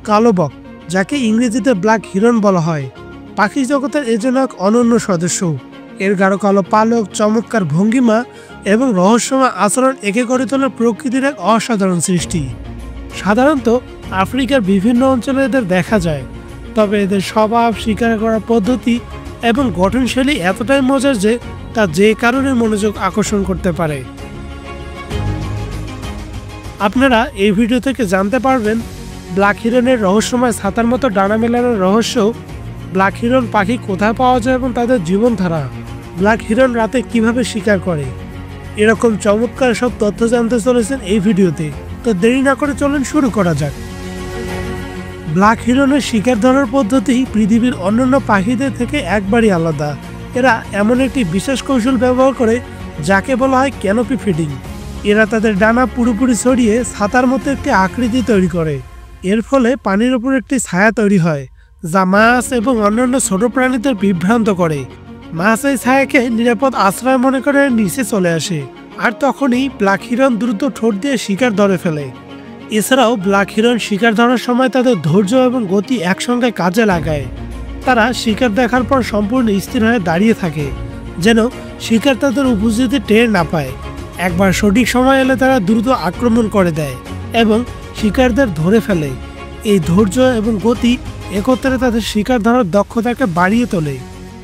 কালো বক, যাকে ইংরেজিতে ব্ল্যাক হিরন বলা হয়। পাখি জগতের এজন্য এক অনন্য সদস্য। এর গাঢ় কালো পালক, চমৎকার ভঙ্গিমা এবং রহস্যময় আচরণ একে করে তোলে প্রকৃতির এক অসাধারণ সৃষ্টি। সাধারণত আফ্রিকার বিভিন্ন অঞ্চলে এদের দেখা যায়, তবে এদের স্বভাব, শিকার করার পদ্ধতি এবং গঠনশৈলী এতটাই মজার যে তা যে কারণে মনোযোগ আকর্ষণ করতে পারে। আপনারা এই ভিডিও থেকে জানতে পারবেন ব্ল্যাক হিরনের রহস্যময় ছাতার মতো ডানা মেলানোর রহস্য, ব্ল্যাক হিরন পাখি কোথায় পাওয়া যায় এবং তাদের জীবনধারা, ব্ল্যাক হিরন রাতে কিভাবে শিকার করে। এরকম চমৎকার সব তথ্য জানতে চলেছেন এই ভিডিওতে, তো দেরি না করে চলুন শুরু করা যাক। ব্ল্যাক হিরনের শিকার ধরার পদ্ধতি পৃথিবীর অন্যান্য পাখিদের থেকে একবারই আলাদা। এরা এমন একটি বিশেষ কৌশল ব্যবহার করে যাকে বলা হয় ক্যানোপি ফিডিং। এরা তাদের ডানা পুরোপুরি ছড়িয়ে ছাতার মতো একটি আকৃতি তৈরি করে। এর ফলে পানির উপর একটি ছায়া তৈরি হয়, যা মাছ এবং অন্যান্য ছোট প্রাণীদের বিভ্রান্ত করে। মাছ এই ছায়াকে নিরাপদ আশ্রয় মনে করে নিচে চলে আসে, আর তখনই ব্ল্যাক হিরন দ্রুত ঠোঁট দিয়ে শিকার ধরে ফেলে। এছাড়াও ব্ল্যাক হিরন শিকার ধরার সময় তাদের ধৈর্য এবং গতি একসঙ্গে কাজে লাগায়। তারা শিকার দেখার পর সম্পূর্ণ স্থির হয়ে দাঁড়িয়ে থাকে, যেন শিকার তাদের উপস্থিতি টের না পায়। একবার সঠিক সময় এলে তারা দ্রুত আক্রমণ করে দেয় এবং শিকারদের ধরে ফেলে। এই ধৈর্য এবং গতি একত্রে তাদের শিকার ধরার দক্ষতাকে বাড়িয়ে তোলে।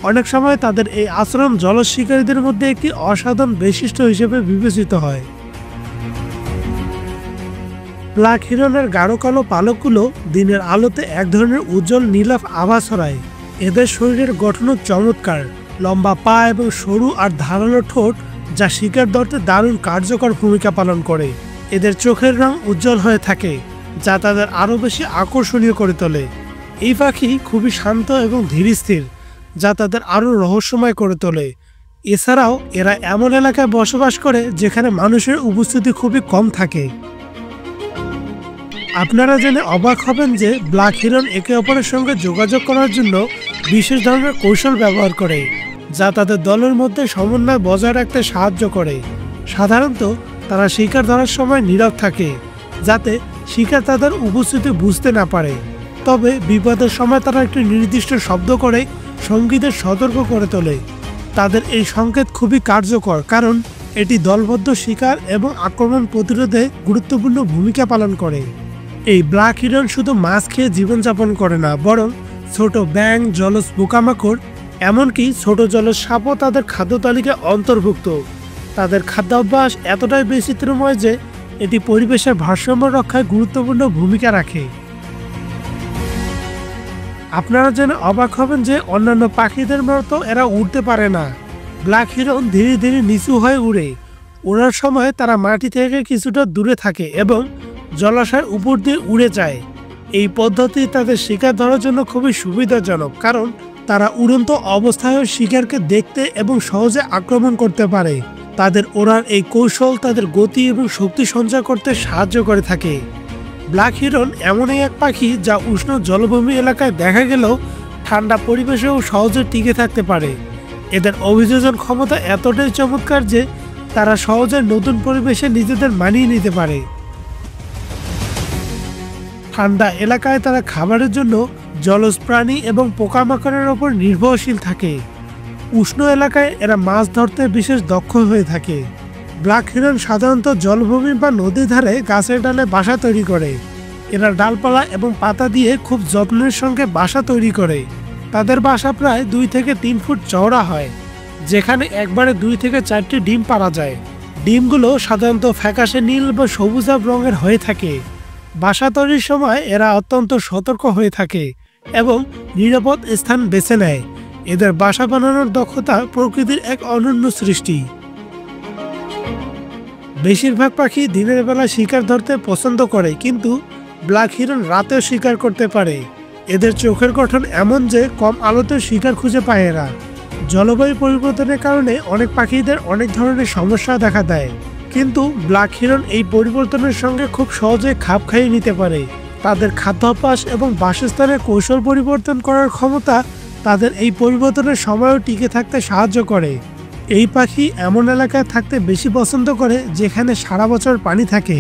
অনেক সময় তাদের এই আচরণ জলজ শিকারীদের মধ্যে একটি অসাধারণ বৈশিষ্ট্য হিসেবে বিবেচিত হয়। ব্ল্যাক হিরনের গাঢ় কালো পালকগুলো দিনের আলোতে এক ধরনের উজ্জ্বল নীলাভ আভা ছড়ায়। এদের শরীরের গঠনও চমৎকার, লম্বা পা এবং সরু আর ধারালো ঠোঁট, যা শিকার ধরতে দারুণ কার্যকর ভূমিকা পালন করে। এদের চোখের রং উজ্জ্বল হয়ে থাকে, যা তাদের আরও বেশি আকর্ষণীয় করে তোলে। এই পাখি খুবই শান্ত এবং ধীরস্থির, যা তাদের আরও রহস্যময় করে তোলে। এছাড়াও এরা এমন এলাকায় বসবাস করে যেখানে মানুষের উপস্থিতি খুবই কম থাকে। আপনারা জেনে অবাক হবেন যে ব্ল্যাক হিরন একে অপরের সঙ্গে যোগাযোগ করার জন্য বিশেষ ধরনের কৌশল ব্যবহার করে, যা তাদের দলের মধ্যে সমন্বয় বজায় রাখতে সাহায্য করে। সাধারণত তারা শিকার ধরার সময় নীরব থাকে, যাতে শিকার তাদের উপস্থিতি বুঝতে না পারে। তবে বিপদের সময় তারা একটি নির্দিষ্ট শব্দ করে সঙ্গীদের সতর্ক করে তোলে। তাদের এই সংকেত খুবই কার্যকর, কারণ এটি দলবদ্ধ শিকার এবং আক্রমণ প্রতিরোধে গুরুত্বপূর্ণ ভূমিকা পালন করে। এই ব্ল্যাক হিরন শুধু মাছ খেয়ে জীবনযাপন করে না, বরং ছোট ব্যাঙ, জলজ পোকামাকড়, এমনকি ছোট জলজ সাপও তাদের খাদ্য তালিকায় অন্তর্ভুক্ত। তাদের খাদ্যাভ্যাস এতটাই বৈচিত্র্যময় যে এটি পরিবেশের ভারসাম্য রক্ষায় গুরুত্বপূর্ণ ভূমিকা রাখে। আপনারা জেনে অবাক হবেন যে অন্যান্য পাখিদের মতো এরা উড়তে পারে না। ব্ল্যাক হিরন ধীরে ধীরে নিচু হয়ে উড়ে। ওড়ার সময় তারা মাটি থেকে কিছুটা দূরে থাকে এবং জলাশয়ের উপর দিয়ে উড়ে যায়। এই পদ্ধতি তাদের শিকার ধরার জন্য খুবই সুবিধাজনক, কারণ তারা উড়ন্ত অবস্থায়ও শিকারকে দেখতে এবং সহজে আক্রমণ করতে পারে। তাদের ওড়ার এই কৌশল তাদের গতি এবং শক্তি সঞ্চয় করতে সাহায্য করে থাকে। ব্ল্যাক হিরন এমনই এক পাখি যা উষ্ণ জলভূমি এলাকায় দেখা গেলেও ঠান্ডা পরিবেশেও সহজে টিকে থাকতে পারে। এদের অভিযোজন ক্ষমতা এতটাই চমৎকার যে তারা সহজে নতুন পরিবেশে নিজেদের মানিয়ে নিতে পারে। ঠান্ডা এলাকায় তারা খাবারের জন্য জলজ প্রাণী এবং পোকামাকড়ের ওপর নির্ভরশীল থাকে। উষ্ণ এলাকায় এরা মাছ ধরতে বিশেষ দক্ষ হয়ে থাকে। ব্ল্যাক হিরন সাধারণত জলভূমি বা নদীর ধারে গাছের ডালে বাসা তৈরি করে। এরা ডালপালা এবং পাতা দিয়ে খুব যত্নের সঙ্গে বাসা তৈরি করে। তাদের বাসা প্রায় 2 থেকে 3 ফুট চওড়া হয়, যেখানে একবারে 2 থেকে 4টি ডিম পাড়া যায়। ডিমগুলো সাধারণত ফ্যাকাশে নীল বা সবুজাভ রঙের হয়ে থাকে। বাসা তৈরির সময় এরা অত্যন্ত সতর্ক হয়ে থাকে এবং নিরাপদ স্থান বেছে নেয়। এদের বাসা বানানোর দক্ষতা প্রকৃতির এক অনন্য সৃষ্টি। বেশিরভাগ পাখি দিনের বেলা শিকার ধরতে পছন্দ করে, কিন্তু ব্ল্যাক হিরন রাতেও শিকার করতে পারে। এদের চোখের গঠন এমন যে কম আলোতেও শিকার খুঁজে পায় এরা। জলবায়ু পরিবর্তনের কারণে অনেক পাখিদের অনেক ধরনের সমস্যা দেখা দেয়, কিন্তু ব্ল্যাক হিরন এই পরিবর্তনের সঙ্গে খুব সহজে খাপ খাইয়ে নিতে পারে। তাদের খাদ্যাভ্যাস এবং বাসস্থানের কৌশল পরিবর্তন করার ক্ষমতা তাদের এই পরিবর্তনের সময়ও টিকে থাকতে সাহায্য করে। এই পাখি এমন এলাকায় থাকতে বেশি পছন্দ করে যেখানে সারা বছর পানি থাকে।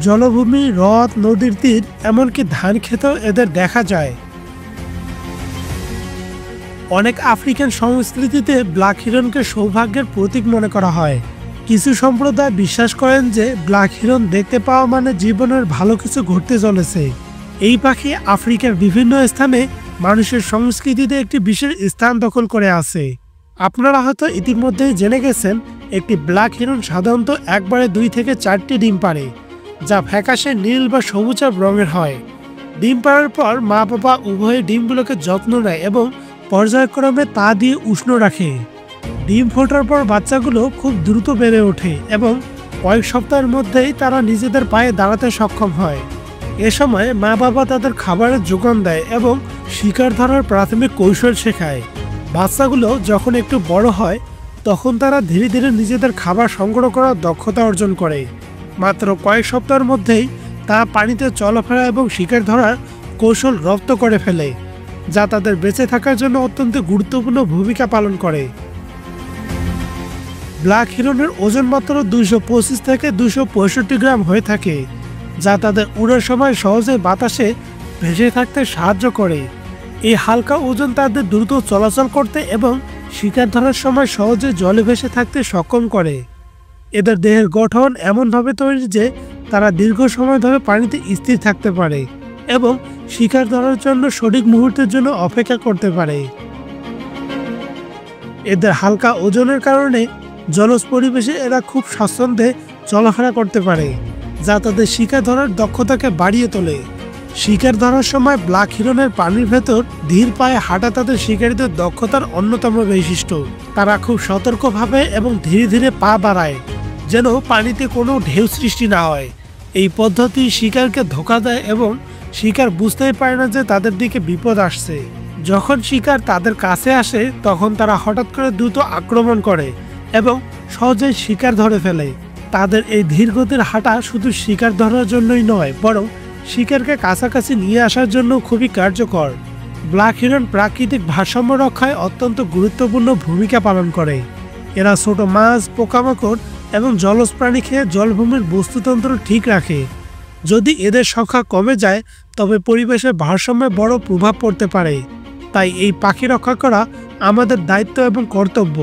জলভূমি, হ্রদ, নদীর তীর, এমনকি ধান ক্ষেতেও এদের দেখা যায়। অনেক আফ্রিকান সংস্কৃতিতে ব্ল্যাক হিরনকে সৌভাগ্যের প্রতীক মনে করা হয়। কিছু সম্প্রদায় বিশ্বাস করেন যে ব্ল্যাক হিরন দেখতে পাওয়া মানে জীবনের ভালো কিছু ঘটতে চলেছে। এই পাখি আফ্রিকার বিভিন্ন স্থানে মানুষের সংস্কৃতিতে একটি বিশেষ স্থান দখল করে আছে। আপনারা হয়তো ইতিমধ্যেই জেনে গেছেন, একটি ব্ল্যাক হিরন সাধারণত একবারে 2 থেকে 4টি ডিম পাড়ে, যা ফ্যাকাশে নীল বা সবুজাভ রঙের হয়। ডিম পাড়ার পর মা বাবা উভয়ে ডিমগুলোকে যত্ন নেয় এবং পর্যায়ক্রমে তা দিয়ে উষ্ণ রাখে। ডিম ফোটার পর বাচ্চাগুলো খুব দ্রুত বেড়ে ওঠে এবং কয়েক সপ্তাহের মধ্যেই তারা নিজেদের পায়ে দাঁড়াতে সক্ষম হয়। এ সময় মা বাবা তাদের খাবারের যোগান দেয় এবং শিকার ধরার প্রাথমিক কৌশল শেখায়। বাচ্চাগুলো যখন একটু বড় হয় তখন তারা ধীরে ধীরে নিজেদের খাবার সংগ্রহ করার দক্ষতা অর্জন করে। মাত্র কয়েক সপ্তাহের মধ্যেই তা পানিতে চলাফেরা এবং শিকার ধরার কৌশল রপ্ত করে ফেলে, যা তাদের বেঁচে থাকার জন্য অত্যন্ত গুরুত্বপূর্ণ ভূমিকা পালন করে। ব্ল্যাক হিরনের ওজন মাত্র 225 থেকে 265 গ্রাম হয়ে থাকে, যা তাদের উড়ার সময় সহজে বাতাসে ভেসে থাকতে সাহায্য করে। এই হালকা ওজন তাদের দ্রুত চলাচল করতে এবং শিকার ধরার সময় সহজে জলে ভেসে থাকতে সক্ষম করে। এদের দেহের গঠন এমনভাবে তৈরি যে তারা দীর্ঘ সময় ধরে পানিতে স্থির থাকতে পারে এবং শিকার ধরার জন্য সঠিক মুহূর্তের জন্য অপেক্ষা করতে পারে। এদের হালকা ওজনের কারণে জলজ পরিবেশে এরা খুব স্বাচ্ছন্দ্যে চলাফেরা করতে পারে, যা তাদের শিকার ধরার দক্ষতাকে বাড়িয়ে তোলে। শিকার ধরার সময় ব্ল্যাক হিরনের পানির ভেতর ধীর পায়ে হাঁটা তাদের শিকারীদের দক্ষতার অন্যতম বৈশিষ্ট্য। তারা খুব সতর্কভাবে এবং ধীরে ধীরে পা বাড়ায়, যেন পানিতে কোনো ঢেউ সৃষ্টি না হয়। এই পদ্ধতি শিকারকে ধোঁকা দেয় এবং শিকার বুঝতেই পারে না যে তাদের দিকে বিপদ আসছে। যখন শিকার তাদের কাছে আসে তখন তারা হঠাৎ করে দ্রুত আক্রমণ করে এবং সহজেই শিকার ধরে ফেলে। তাদের এই ধীরগতির হাঁটা শুধু শিকার ধরার জন্যই নয়, বরং শিকারকে কাছাকাছি নিয়ে আসার জন্য খুবই কার্যকর। ব্ল্যাক হিরন প্রাকৃতিক ভারসাম্য রক্ষায় অত্যন্ত গুরুত্বপূর্ণ ভূমিকা পালন করে। এরা ছোট মাছ, পোকামাকড় এবং জলজ প্রাণী খেয়ে জলভূমির বস্তুতন্ত্র ঠিক রাখে। যদি এদের সংখ্যা কমে যায় তবে পরিবেশের ভারসাম্যে বড় প্রভাব পড়তে পারে। তাই এই পাখি রক্ষা করা আমাদের দায়িত্ব এবং কর্তব্য।